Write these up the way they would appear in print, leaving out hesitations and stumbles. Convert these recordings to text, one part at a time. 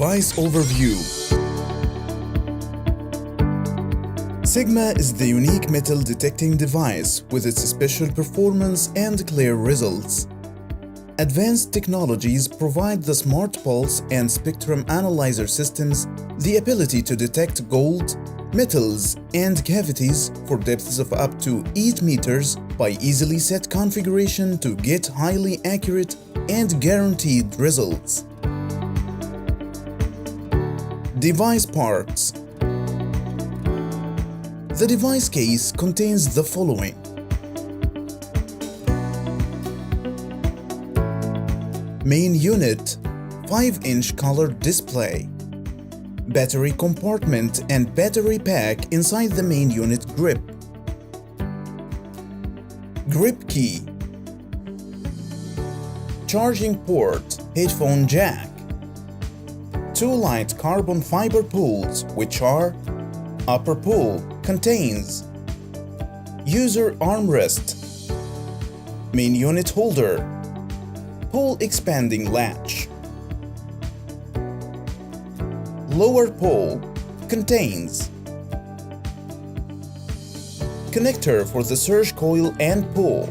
Device Overview. Segma is the unique metal detecting device with its special performance and clear results. Advanced technologies provide the smart pulse and spectrum analyzer systems the ability to detect gold, metals, and cavities for depths of up to 8 meters by easily set configuration to get highly accurate and guaranteed results. Device parts. The device case contains the following: main unit, 5-inch color display, battery compartment and battery pack inside the main unit grip, grip key, charging port, headphone jack, 2 light carbon fiber pulls, which are: upper pull contains user armrest, main unit holder, pull expanding latch, lower pull contains connector for the surge coil and pull,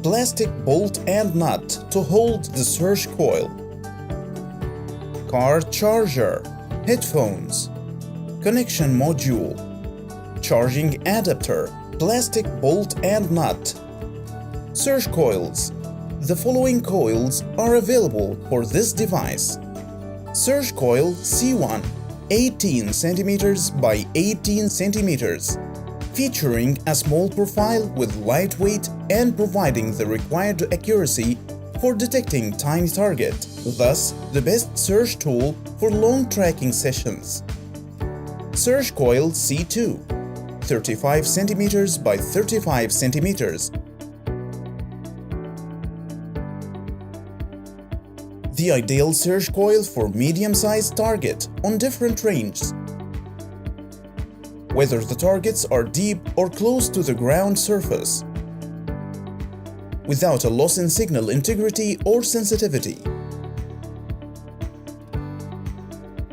plastic bolt and nut to hold the surge coil, car charger, headphones, connection module, charging adapter, plastic bolt and nut, surge coils. The following coils are available for this device: surge coil C1, 18 cm by 18 cm, featuring a small profile with lightweight and providing the required accuracy for detecting tiny target, thus the best surge tool for long tracking sessions. Surge coil C2, 35 cm by 35 cm. The ideal surge coil for medium-sized target on different ranges, whether the targets are deep or close to the ground surface, without a loss in signal integrity or sensitivity.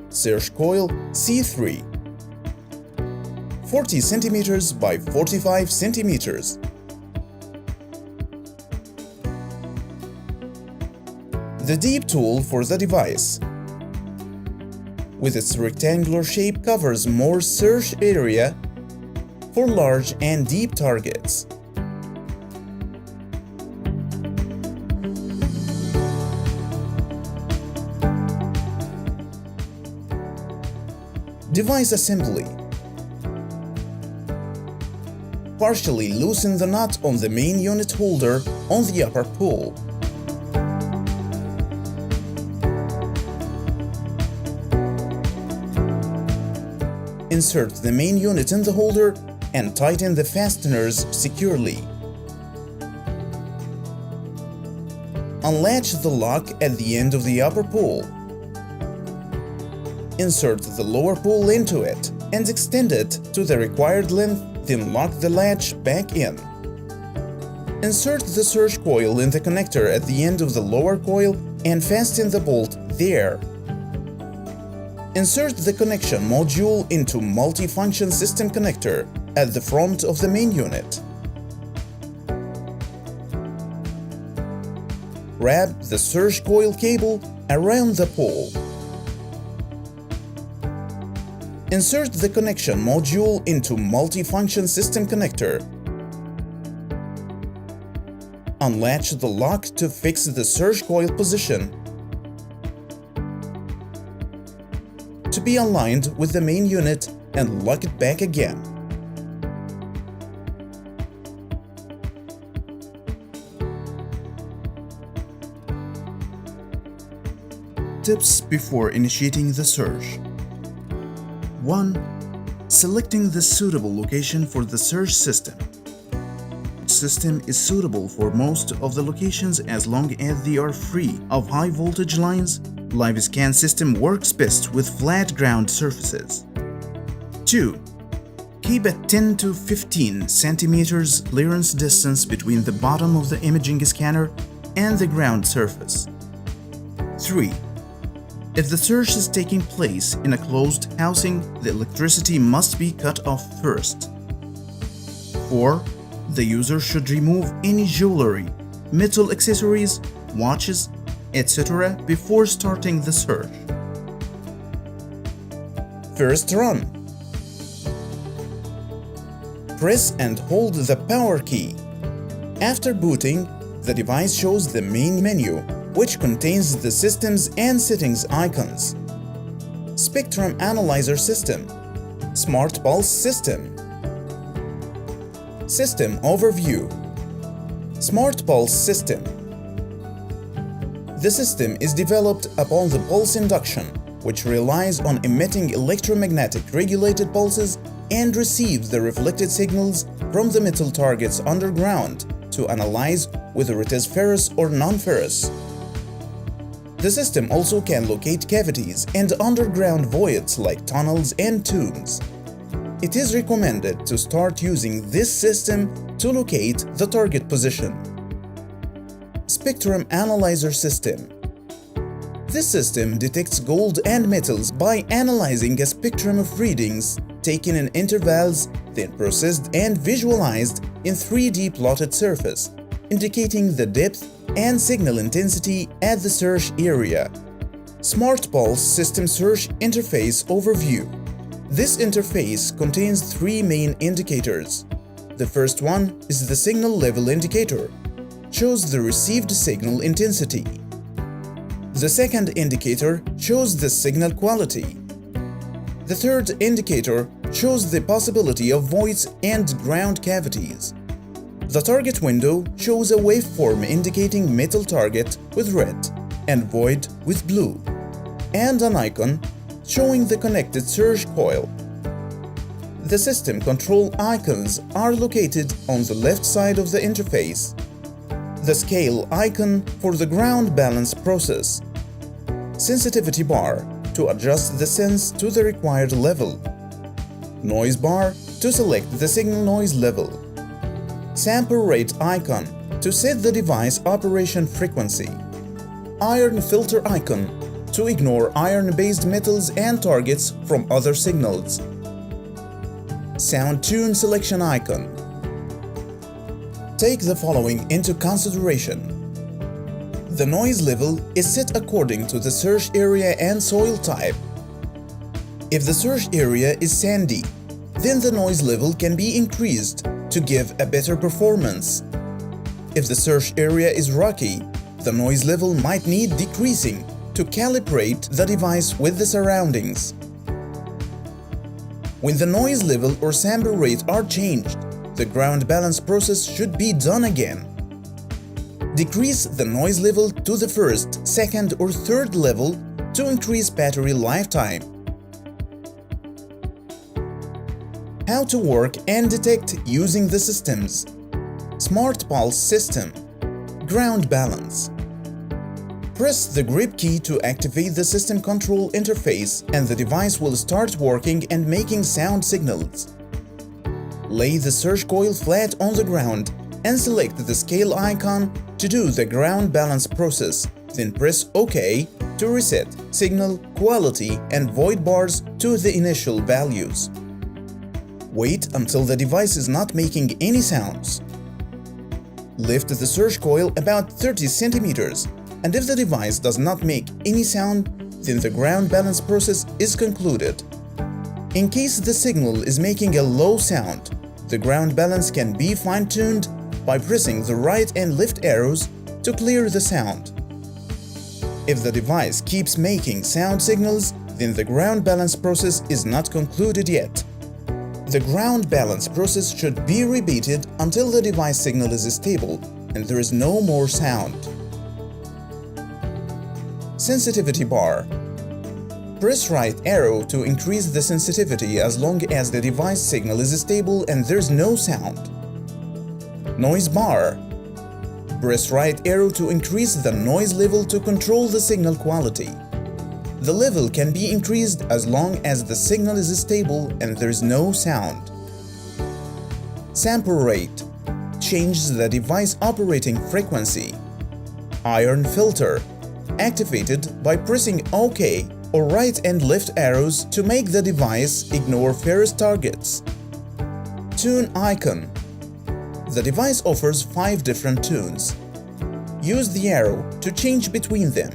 Surge coil C3, 40 cm by 45 cm. The deep tool for the device, with its rectangular shape, covers more surge area for large and deep targets. Device assembly. Partially loosen the nut on the main unit holder on the upper pull. Insert the main unit in the holder and tighten the fasteners securely. Unlatch the lock at the end of the upper pull. Insert the lower pull into it and extend it to the required length, then lock the latch back in. Insert the surge coil in the connector at the end of the lower coil and fasten the bolt there. Insert the connection module into multi-function system connector at the front of the main unit. Wrap the surge coil cable around the pole. Insert the connection module into multi-function system connector. Unlatch the lock to fix the surge coil position to be aligned with the main unit and lock it back again. Tips before initiating the surge. 1. Selecting the suitable location for the surge system. Each system is suitable for most of the locations as long as they are free of high voltage lines. Live scan system works best with flat ground surfaces. 2. Keep a 10 to 15 centimeters clearance distance between the bottom of the imaging scanner and the ground surface. 3. If the search is taking place in a closed housing, the electricity must be cut off first. 4. The user should remove any jewelry, metal accessories, watches, etc. before starting the search. First run. Press and hold the power key. After booting, the device shows the main menu, which contains the systems and settings icons. Spectrum Analyzer System, Smart Pulse System, System Overview, Smart Pulse System. The system is developed upon the pulse induction, which relies on emitting electromagnetic regulated pulses and receives the reflected signals from the metal targets underground to analyze whether it is ferrous or non-ferrous. The system also can locate cavities and underground voids like tunnels and tombs. It is recommended to start using this system to locate the target position. Spectrum Analyzer System. This system detects gold and metals by analyzing a spectrum of readings taken in intervals, then processed and visualized in 3D plotted surface, indicating the depth and signal intensity at the search area. Smart Pulse System Search Interface Overview. This interface contains 3 main indicators. The first one is the signal level indicator, shows the received signal intensity. The second indicator shows the signal quality. The third indicator shows the possibility of voids and ground cavities. The target window shows a waveform indicating metal target with red and void with blue, and an icon showing the connected search coil. The system control icons are located on the left side of the interface. The scale icon for the ground balance process. Sensitivity bar to adjust the sense to the required level. Noise bar to select the signal noise level. Sample rate icon to set the device operation frequency. Iron filter icon to ignore iron-based metals and targets from other signals. Sound tune selection icon. Take the following into consideration. The noise level is set according to the search area and soil type. If the search area is sandy, then the noise level can be increased to give a better performance. If the search area is rocky, the noise level might need decreasing to calibrate the device with the surroundings. When the noise level or sample rate are changed, the ground balance process should be done again. Decrease the noise level to the first, second, or third level to increase battery lifetime. How to work and detect using the systems. Smart Pulse System. Ground balance. Press the grip key to activate the system control interface and the device will start working and making sound signals. Lay the search coil flat on the ground and select the scale icon to do the ground balance process, then press OK to reset signal, quality, and void bars to the initial values. Wait until the device is not making any sounds. Lift the search coil about 30 centimeters, and if the device does not make any sound, then the ground balance process is concluded. In case the signal is making a low sound, the ground balance can be fine-tuned by pressing the right and left arrows to clear the sound. If the device keeps making sound signals, then the ground balance process is not concluded yet. The ground balance process should be repeated until the device signal is stable and there is no more sound. Sensitivity bar. Press right arrow to increase the sensitivity as long as the device signal is stable and there's no sound. Noise bar. Press right arrow to increase the noise level to control the signal quality. The level can be increased as long as the signal is stable and there is no sound. Sample rate. Change the device operating frequency. Iron filter. activated by pressing OK or right and left arrows to make the device ignore first targets. Tune icon. The device offers 5 different tunes. Use the arrow to change between them.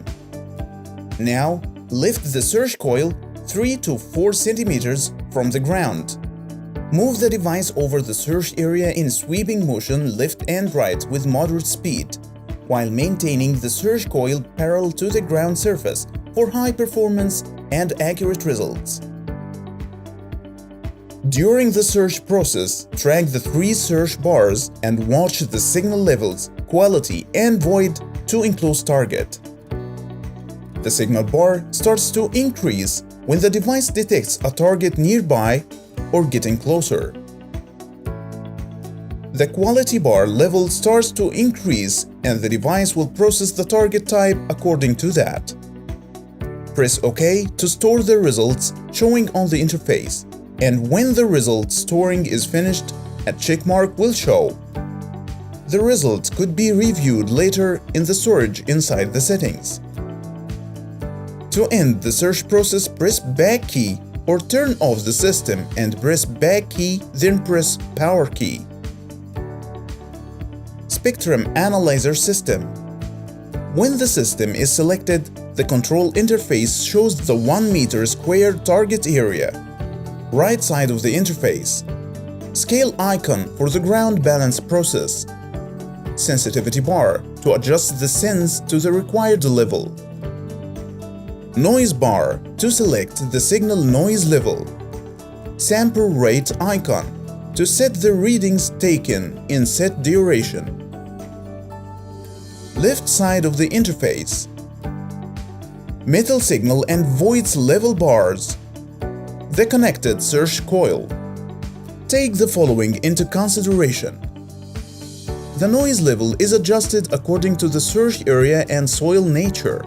Now, lift the search coil 3 to 4 centimeters from the ground. Move the device over the search area in sweeping motion left and right with moderate speed, while maintaining the search coil parallel to the ground surface for high performance and accurate results. During the search process, track the 3 search bars and watch the signal levels, quality, and void to enclose target. The signal bar starts to increase when the device detects a target nearby or getting closer. The quality bar level starts to increase and the device will process the target type according to that. Press OK to store the results showing on the interface, and when the result storing is finished, a check mark will show. The result could be reviewed later in the storage inside the settings. To end the search process, press back key or turn off the system and press back key, then press power key. Spectrum Analyzer System. When the system is selected, the control interface shows the 1 meter square target area. Right side of the interface. Scale icon for the ground balance process. Sensitivity bar to adjust the sense to the required level. Noise bar to select the signal noise level. Sample rate icon to set the readings taken in set duration. Left side of the interface. Metal signal and voids level bars. The connected search coil. Take the following into consideration. The noise level is adjusted according to the search area and soil nature.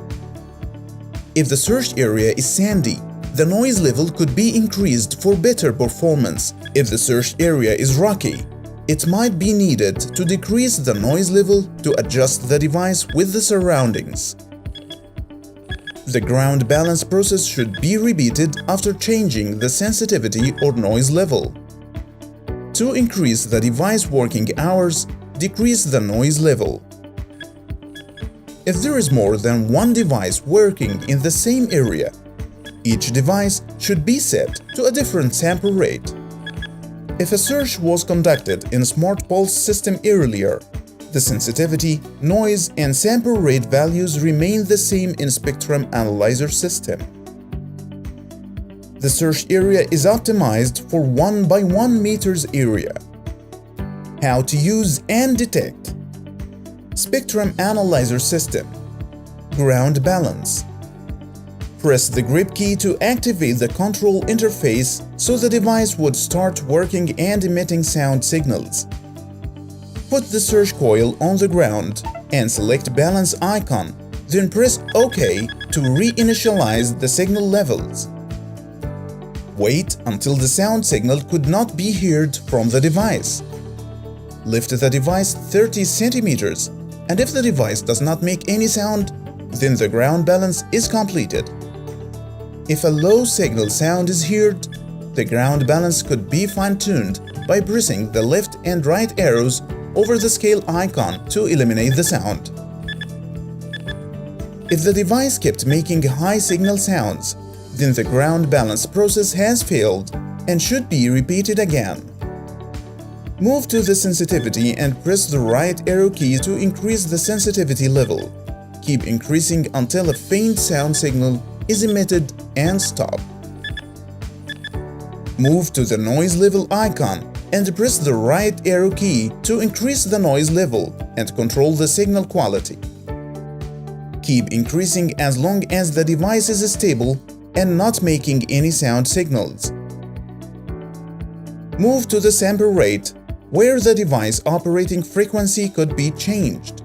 If the search area is sandy, the noise level could be increased for better performance. If the search area is rocky, it might be needed to decrease the noise level to adjust the device with the surroundings. The ground balance process should be repeated after changing the sensitivity or noise level. To increase the device working hours, decrease the noise level. If there is more than 1 device working in the same area, each device should be set to a different sample rate. If a search was conducted in Smart Pulse system earlier, the sensitivity, noise, and sample rate values remain the same in Spectrum Analyzer system. The search area is optimized for 1 by 1 meters area. How to use and detect. Spectrum Analyzer System. Ground balance. Press the grip key to activate the control interface so the device would start working and emitting sound signals. Put the search coil on the ground and select Balance icon, then press OK to reinitialize the signal levels. Wait until the sound signal could not be heard from the device. Lift the device 30 centimeters, and if the device does not make any sound, then the ground balance is completed. If a low signal sound is heard, the ground balance could be fine-tuned by pressing the left and right arrows over the scale icon to eliminate the sound. If the device kept making high signal sounds, then the ground balance process has failed and should be repeated again. Move to the sensitivity and press the right arrow key to increase the sensitivity level. Keep increasing until a faint sound signal is emitted and stop. Move to the noise level icon and press the right arrow key to increase the noise level and control the signal quality. Keep increasing as long as the device is stable and not making any sound signals. Move to the sample rate, where the device operating frequency could be changed.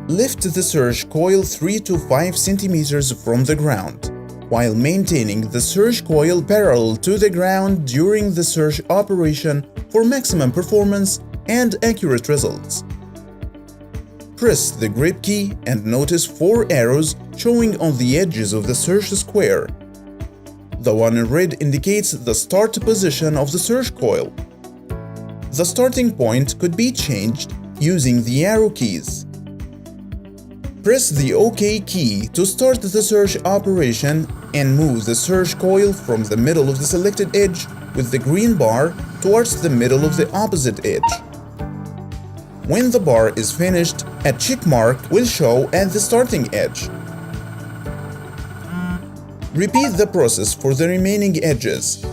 Lift the search coil 3 to 5 centimeters from the ground, while maintaining the search coil parallel to the ground during the search operation for maximum performance and accurate results. Press the grip key and notice 4 arrows showing on the edges of the search square. The one in red indicates the start position of the search coil. The starting point could be changed using the arrow keys. Press the OK key to start the search operation and move the search coil from the middle of the selected edge with the green bar towards the middle of the opposite edge. When the bar is finished, a check mark will show at the starting edge. Repeat the process for the remaining edges.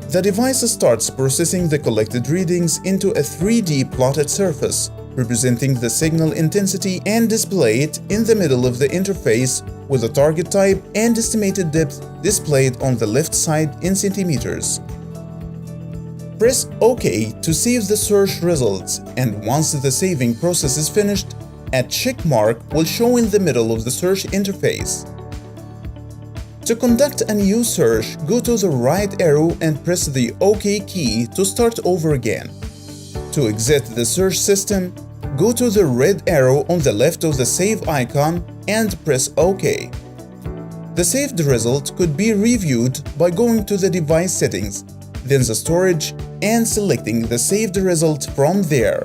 The device starts processing the collected readings into a 3D plotted surface, representing the signal intensity, and display it in the middle of the interface with the target type and estimated depth displayed on the left side in centimeters. Press OK to save the search results, and once the saving process is finished, a check mark will show in the middle of the search interface. To conduct a new search, go to the right arrow and press the OK key to start over again. To exit the search system, go to the red arrow on the left of the save icon and press OK. The saved result could be reviewed by going to the device settings, then the storage, and selecting the saved result from there.